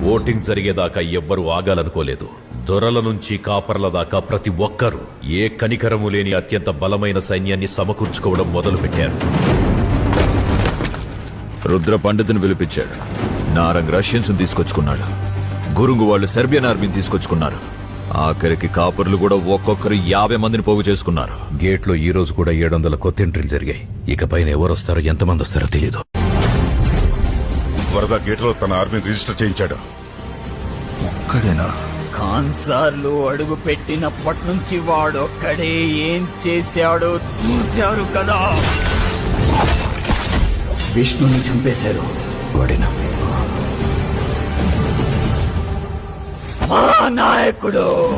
Voting జరిగేదాకా ఎవ్వరూ ఆగాలనుకోలేదు. దొరల నుంచి కాపర్ల దాకా ప్రతి ఒక్కరూ ఏ కనికరము లేని అత్యంత బలమైన సైన్యాన్ని సమకూర్చుకోవడం మొదలుపెట్టారు. రుద్ర పండితుని పిలిపించాడు. నారంగ్ రష్యన్స్ తీసుకొచ్చుకున్నాడు. గురుంగు వాళ్ళు సెర్బియన్ ఆర్మీని తీసుకొచ్చుకున్నారు. ఆఖరికి కాపర్లు కూడా ఒక్కొక్కరు 50 మందిని పోగు చేసుకున్నారు. గేట్లో ఈ రోజు కూడా 700 కొత్త ఎంట్రీలు జరిగాయి. ఇకపైన ఎవరొస్తారో ఎంతమంది వస్తారో తెలియదు. వరద గేట్లో తన ఆర్మీని రిజిస్టర్ చేయించాడు. ఒక్కడేనా? కాన్సార్లు అడుగు పెట్టినప్పటి నుంచి వాడొక్కడే ఏం చేశాడో చూశారు కదా. విష్ణుని చంపేశారు. వాడినా మా నాయకుడు.